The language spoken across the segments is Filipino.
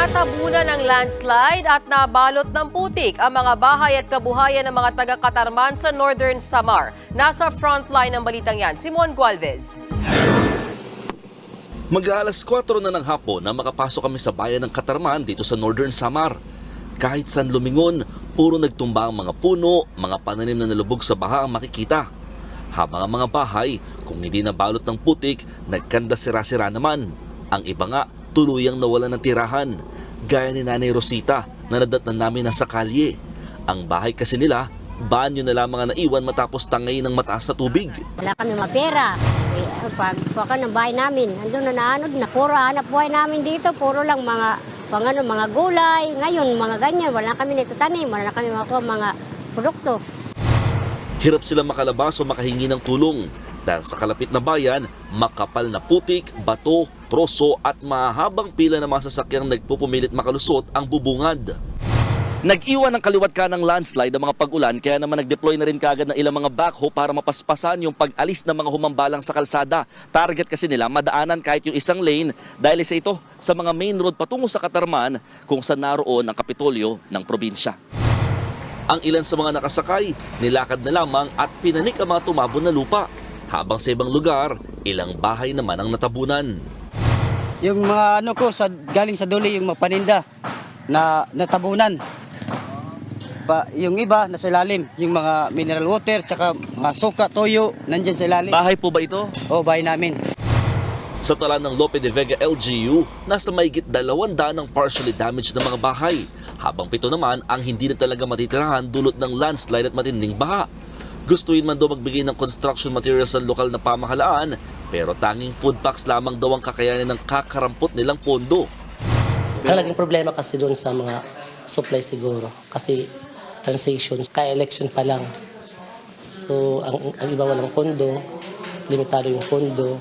Natabunan ng landslide at nabalot ng putik ang mga bahay at kabuhayan ng mga taga-Katarman sa Northern Samar. Nasa frontline ng balitang yan, Simon Gualvez. Mag-aalas 4 na ng hapon na makapasok kami sa bayan ng Katarman dito sa Northern Samar. Kahit saan lumingon, puro nagtumba ang mga puno, mga pananim na nalubog sa baha ang makikita. Habang ang mga bahay, kung hindi nabalot ng putik, nagkanda sira-sira naman. Ang iba nga, tuluyang nawalan ng tirahan. Gaya ni Nanay Rosita na nadatnan namin nasa kalye. Ang bahay kasi nila, banyo na lamang ang naiwan matapos tangay ng mataas na tubig. Wala kami mapera. Pagkuha ng bahay namin, andun na naanod na. Puro hanap buhay namin dito, puro lang mga gulay. Ngayon, mga ganyan, wala kami nitatanim, wala kami makuha mga produkto. Hirap sila makalabas o makahingi ng tulong. Dahil sa kalapit na bayan, makapal na putik, bato, troso at mahabang pila ng mga sasakyang nagpupumilit makalusot ang bubungad. Nag-iwan ng kaliwat ka ng landslide ang mga pag-ulan kaya naman nag-deploy na rin kagad ng ilang mga backhoe para mapaspasan yung pag-alis ng mga humambalang sa kalsada. Target kasi nila madaanan kahit yung isang lane dahil isa ito sa mga main road patungo sa Katarman kung saan naroon ang kapitolyo ng probinsya. Ang ilan sa mga nakasakay, nilakad na lamang at pinanik ang mga tumabon na lupa. Habang sa ibang lugar, ilang bahay naman ang natabunan. Yung mga galing sa duli, yung mga paninda na natabunan. Yung iba nasa ilalim, yung mga mineral water, tsaka mga suka, toyo, nandyan sa ilalim. Bahay po ba ito? Oo, bahay namin. Sa tala ng Lope de Vega LGU, nasa mahigit 200 ng partially damaged na mga bahay, habang 7 naman ang hindi na talaga matitirahan dulot ng landslide at matinding baha. Gustuin man daw magbigay ng construction materials sa lokal na pamahalaan, pero tanging food packs lamang daw ang kakayanin ng kakarampot nilang pondo. Ang naging problema kasi doon sa mga supply siguro, kasi transition, ka-election pa lang. So, ang iba walang pondo, limitado yung pondo.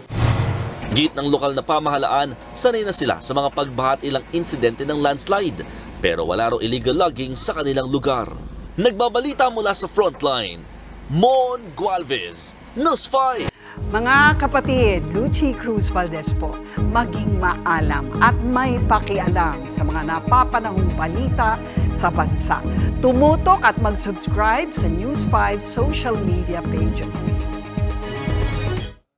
Git ng lokal na pamahalaan, sanay na sila sa mga pagbaha at ilang insidente ng landslide, pero wala raw illegal logging sa kanilang lugar. Nagbabalita mula sa frontline, Mon Gualvez, News 5. Mga kapatid, Lucy Cruz Valdez po, maging maalam at may pakialam sa mga napapanahong balita sa bansa. Tumutok at mag-subscribe sa News 5 social media pages.